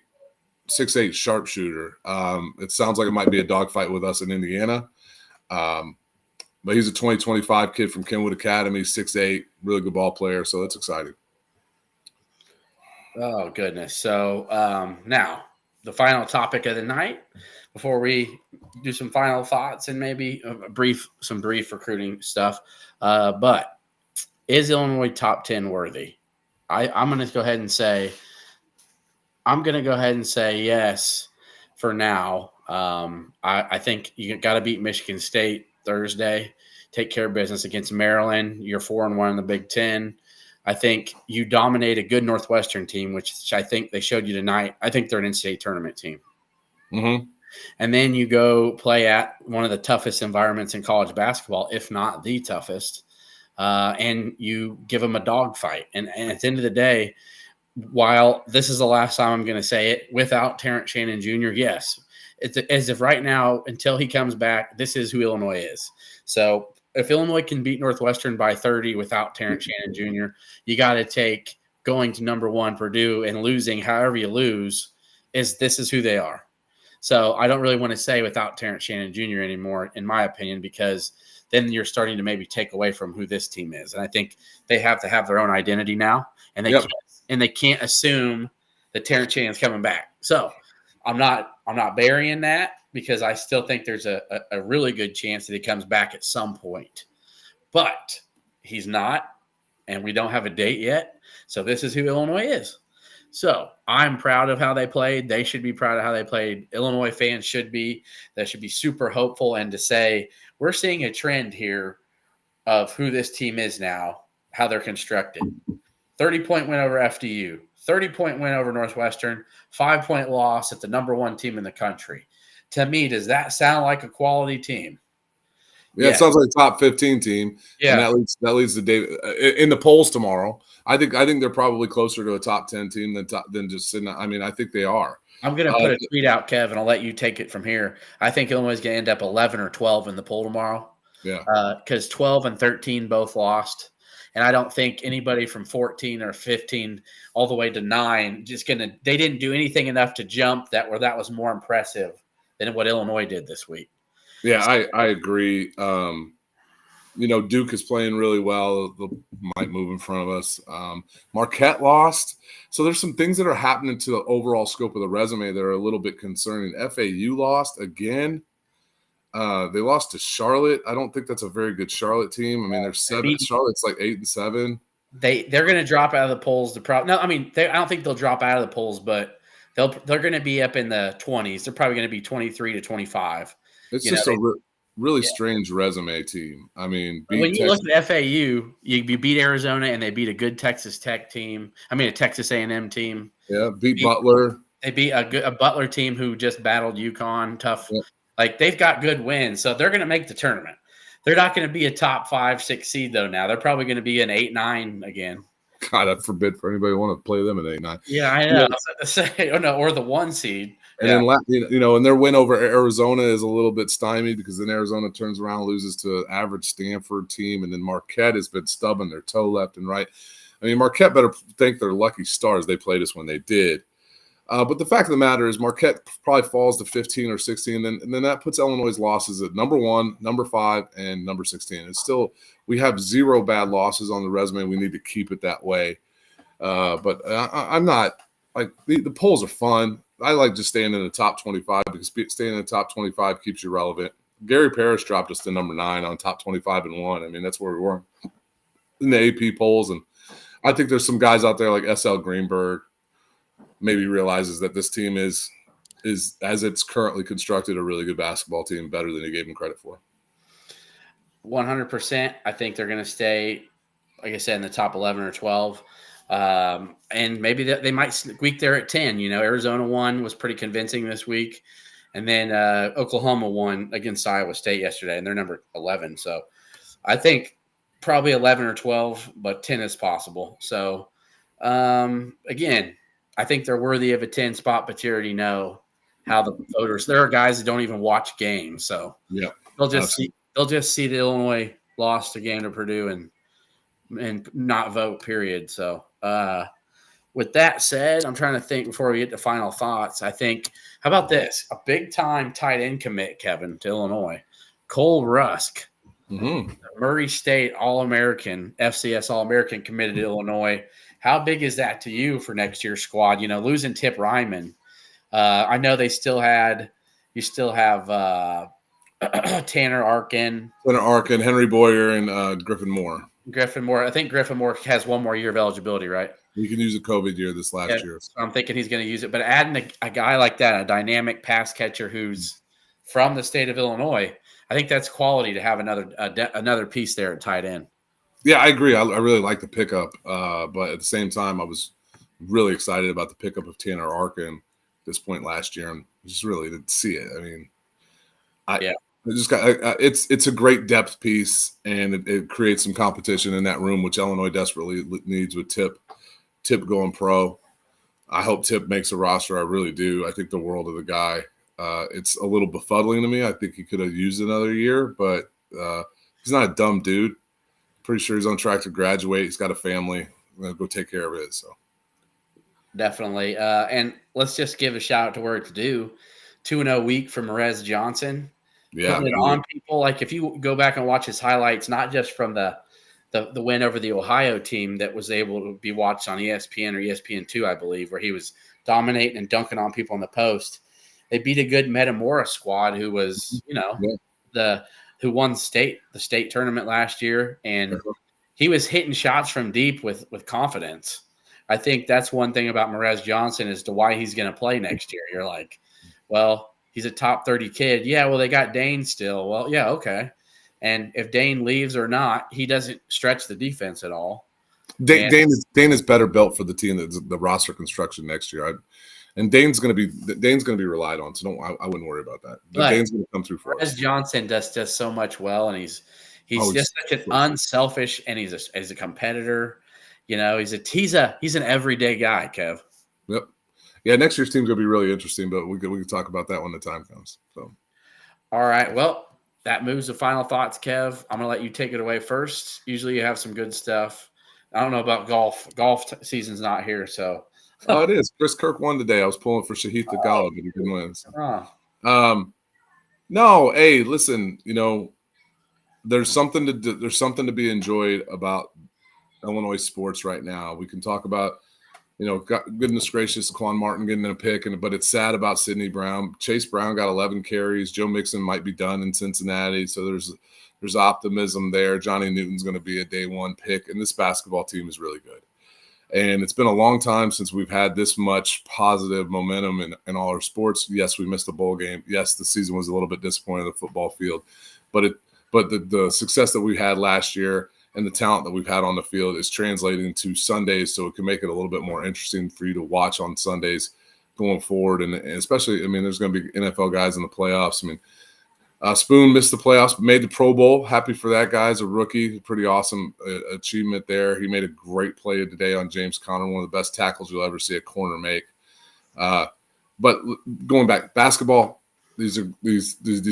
sharpshooter. It sounds like it might be a dogfight with us in Indiana. But he's a 2025 kid from Kenwood Academy, 6'8", really good ball player, so that's exciting. Oh, goodness. So now the final topic of the night before we do some final thoughts and maybe some brief recruiting stuff. But is Illinois top 10 worthy? I'm going to go ahead and say yes for now. I think you got to beat Michigan State Thursday, take care of business against Maryland. You're 4-1 in the Big Ten. I think you dominate a good Northwestern team, which I think they showed you tonight. I think they're an NCAA tournament team. Mm-hmm. And then you go play at one of the toughest environments in college basketball, if not the toughest, and you give them a dogfight. And at the end of the day, while this is the last time I'm going to say it, without Terrence Shannon Jr., yes, it's as if right now, until he comes back, this is who Illinois is. So if Illinois can beat Northwestern by 30 without Terrence Shannon Jr., you got to take going to number 1 Purdue and losing however you lose this is who they are. So I don't really want to say without Terrence Shannon Jr. anymore, in my opinion, because then you're starting to maybe take away from who this team is. And I think they have to have their own identity now, and they can't assume that Terrence Shannon's coming back. So I'm not burying that, because I still think there's a really good chance that he comes back at some point. But he's not, and we don't have a date yet. So this is who Illinois is. So I'm proud of how they played. They should be proud of how they played. Illinois fans should be. They should be super hopeful, and to say we're seeing a trend here of who this team is now, how they're constructed. 30-point win over FDU, 30-point win over Northwestern, 5-point loss at the number 1 team in the country. To me, does that sound like a quality team? Yeah, it sounds like a top 15 team. Yeah, and that leads to David in the polls tomorrow. I think they're probably closer to a top 10 team than just sitting. I mean, I think they are. I'm going to put a tweet out, Kev, and I'll let you take it from here. I think Illinois is going to end up 11 or 12 in the poll tomorrow. Yeah, because 12 and 13 both lost. And I don't think anybody from 14 or 15 all the way to 9 they didn't do anything enough to jump that was more impressive than what Illinois did this week. Yeah, I agree. Duke is playing really well. They might move in front of us. Marquette lost. So there's some things that are happening to the overall scope of the resume that are a little bit concerning. FAU lost again. They lost to Charlotte. I don't think that's a very good Charlotte team. I mean, they're 7. Charlotte's like 8-7. They're going to drop out of the polls. I don't think they'll drop out of the polls, but they're going to be up in the 20s. They're probably going to be 23 to 25. It's just a really strange resume team. I mean, when you look at FAU, you beat Arizona, and they beat a good Texas Tech team. I mean, a Texas A&M team. Yeah, beat Butler. They beat a Butler team who just battled UConn. Tough. Yeah. Like, they've got good wins, so they're going to make the tournament. They're not going to be a top 5, 6 seed, though, now. They're probably going to be an 8, 9 again. God, I forbid for anybody to want to play them at 8, 9. Yeah, I know. I was about to say, or the 1 seed. And then, and their win over Arizona is a little bit stymied, because then Arizona turns around and loses to an average Stanford team. And then Marquette has been stubbing their toe left and right. I mean, Marquette better thank their lucky stars they played us when they did. But the fact of the matter is Marquette probably falls to 15 or 16, and then that puts Illinois' losses at number 1, number 5, and number 16. It's still, we have 0 bad losses on the resume. We need to keep it that way. But I'm not like the polls are fun. I like just staying in the top 25, because staying in the top 25 keeps you relevant. Gary Parrish dropped us to number 9 on top 25 and 1. I mean, that's where we were in the AP polls. And I think there's some guys out there like SL Greenberg maybe realizes that this team is as it's currently constructed, a really good basketball team, better than he gave him credit for. 100%. I think they're going to stay, like I said, in the top 11 or 12. And maybe they might squeak there at 10. Arizona won, was pretty convincing this week. And then Oklahoma won against Iowa State yesterday, and they're number 11. So I think probably 11 or 12, but 10 is possible. So, again, I think they're worthy of a 10 spot, but you already know how the voters – there are guys that don't even watch games. So yeah, they'll just see the Illinois lost a game to Purdue and not vote, period. So with that said, I'm trying to think before we get to final thoughts. I think, how about this? A big-time tight end commit, Kevin, to Illinois. Cole Rusk, Murray State All-American, FCS All-American committed to Illinois. How big is that to you for next year's squad? Losing Tip Ryman. I know you still have Tanner Arkin, Henry Boyer, and Griffin Moore. I think Griffin Moore has one more year of eligibility, right? You can use a COVID year this last year. So I'm thinking he's going to use it. But adding a guy like that, a dynamic pass catcher who's from the state of Illinois, I think that's quality to have another piece there at tight end. Yeah, I agree. I really like the pickup. But at the same time, I was really excited about the pickup of Tanner Arkin at this point last year. And just really didn't see it. I mean, it's a great depth piece, and it creates some competition in that room, which Illinois desperately needs with Tip going pro. I hope Tip makes a roster. I really do. I think the world of the guy. It's a little befuddling to me. I think he could have used another year, but he's not a dumb dude. Pretty sure he's on track to graduate. He's got a family. I'm going to go take care of it. So definitely. And let's just give a shout out to where it's due. 2-0 week for Merez Johnson. Yeah, putting it on people. Like if you go back and watch his highlights, not just from the win over the Ohio team that was able to be watched on ESPN or ESPN2, I believe, where he was dominating and dunking on people in the post. They beat a good Metamora squad who was, who won the state tournament last year, and he was hitting shots from deep with confidence. I think that's one thing about Merez Johnson as to why he's going to play next year. You're like, well, he's a top 30 kid. Yeah, well, they got Dane still. Well, yeah, okay. And if Dane leaves or not, he doesn't stretch the defense at all. Dane is better built for the team, the roster construction next year. Dane's going to be relied on, so I wouldn't worry about that. Dane's going to come through for us. Johnson does so much well, and he's just such an unselfish, and he's a competitor. He's an everyday guy, Kev. Yep. Yeah, next year's team's going to be really interesting, but we can talk about that when the time comes. So, all right. Well, that moves to final thoughts, Kev. I'm going to let you take it away first. Usually you have some good stuff. I don't know about golf. Golf season's not here, so. Oh, it is. Chris Kirk won today. I was pulling for Shahid Thagala, but he didn't win. So. No, hey, listen, there's something to be enjoyed about Illinois sports right now. We can talk about, goodness gracious, Quan Martin getting a pick, but it's sad about Sidney Brown. Chase Brown got 11 carries. Joe Mixon might be done in Cincinnati, so there's optimism there. Johnny Newton's going to be a day one pick, and this basketball team is really good. And it's been a long time since we've had this much positive momentum in all our sports. Yes, we missed a bowl game. Yes, the season was a little bit disappointing on the football field, but the success that we had last year and the talent that we've had on the field is translating to Sundays, so it can make it a little bit more interesting for you to watch on Sundays going forward. And especially, there's going to be NFL guys in the playoffs. Spoon missed the playoffs, made the Pro Bowl. Happy for that guy as a rookie. Pretty awesome achievement there. He made a great play today on James Conner, one of the best tackles you'll ever see a corner make. But going back, basketball, these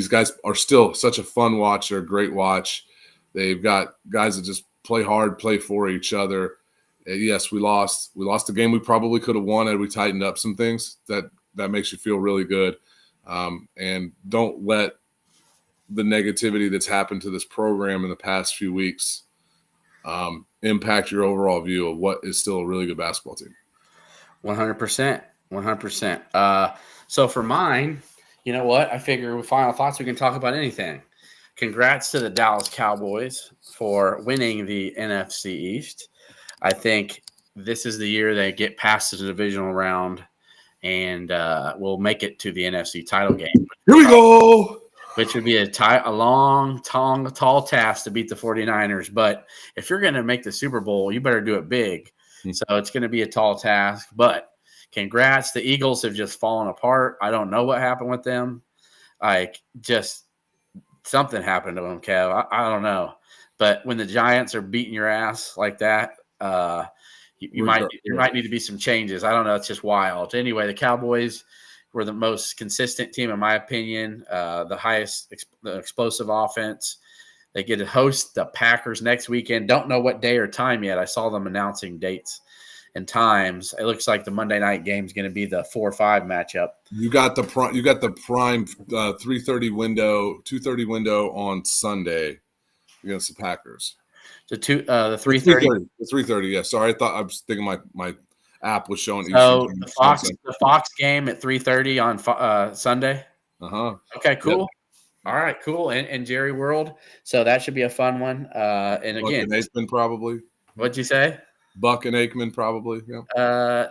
guys are still such a fun watch. They're a great watch. They've got guys that just play hard, play for each other. Yes, we lost. We lost a game we probably could have won had we tightened up some things. That makes you feel really good. And don't let the negativity that's happened to this program in the past few weeks impact your overall view of what is still a really good basketball team. 100%. 100%. So for mine, you know what? I figure with final thoughts, we can talk about anything. Congrats to the Dallas Cowboys for winning the NFC East. I think this is the year they get past the divisional round and will make it to the NFC title game. Here we go. which would be a long, tall task to beat the 49ers. But if you're going to make the Super Bowl, you better do it big. So it's going to be a tall task. But congrats. The Eagles have just fallen apart. I don't know what happened with them. Like, just something happened to them, Kev. I don't know. But when the Giants are beating your ass like that, you might need to be some changes. I don't know. It's just wild. Anyway, the Cowboys were the most consistent team, in my opinion, the highest explosive offense. They get to host the Packers next weekend. Don't know what day or time yet. I saw them announcing dates and times. It looks like the Monday night game is going to be the 4-5 matchup. You got the prime 3:30 window, 2:30 window on Sunday against the Packers. The 3:30. The 3:30. Yeah. Sorry, I was thinking my app was showing. So the Fox game at 3:30 on Sunday. Okay, cool. Yep. All right, cool. And Jerry World. So that should be a fun one. And again, Buck and Aikman probably. What'd you say? Buck and Aikman probably. Yeah.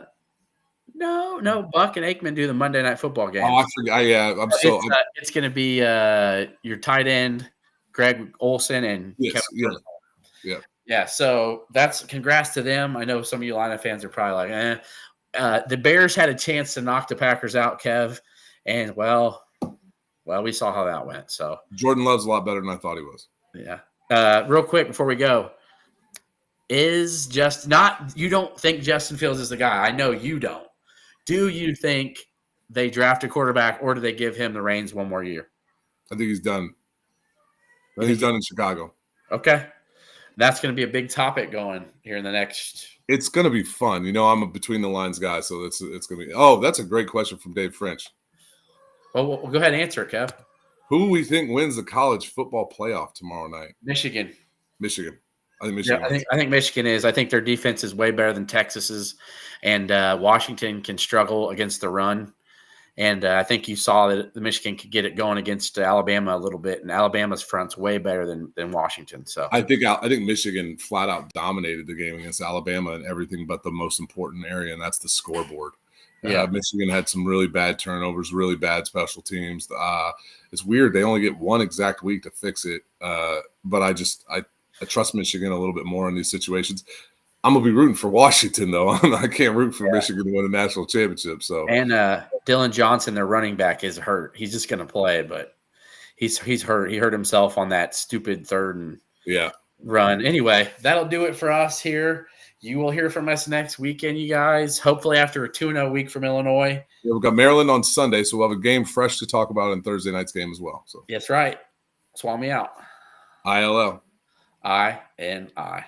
No. Buck and Aikman do the Monday Night Football game. Oh, I forgot. Yeah, it's going to be your tight end, Greg Olsen, and Kevin. Yeah. So that's congrats to them. I know some of you Illini fans are probably like, the Bears had a chance to knock the Packers out, Kev, and well, we saw how that went. So Jordan Love's a lot better than I thought he was. Yeah. Real quick before we go, you don't think Justin Fields is the guy? I know you don't. Do you think they draft a quarterback, or do they give him the reins one more year? I think he's done. I think he's done in Chicago. Okay. That's going to be a big topic going here in the next. It's going to be fun. I'm a between the lines guy, so it's going to be. Oh, that's a great question from Dave French. Well, we'll go ahead and answer it, Kev. Who do we think wins the college football playoff tomorrow night? Michigan. I think Michigan. Yeah, I think Michigan is. I think their defense is way better than Texas's, and Washington can struggle against the run. And I think you saw that the Michigan could get it going against Alabama a little bit, and Alabama's front's way better than Washington. So I think Michigan flat out dominated the game against Alabama in everything but the most important area, and that's the scoreboard. Yeah, Michigan had some really bad turnovers, really bad special teams. It's weird; they only get one exact week to fix it. But I trust Michigan a little bit more in these situations. I'm gonna be rooting for Washington though. I can't root for Michigan to win a national championship. So Dylan Johnson, their running back, is hurt. He's just gonna play, but he's hurt. He hurt himself on that stupid third and run. Anyway, that'll do it for us here. You will hear from us next weekend, you guys. Hopefully after a 2-0 week from Illinois. Yeah, we've got Maryland on Sunday, so we'll have a game fresh to talk about in Thursday night's game as well. So that's right. Swap me out. ILL. I and I.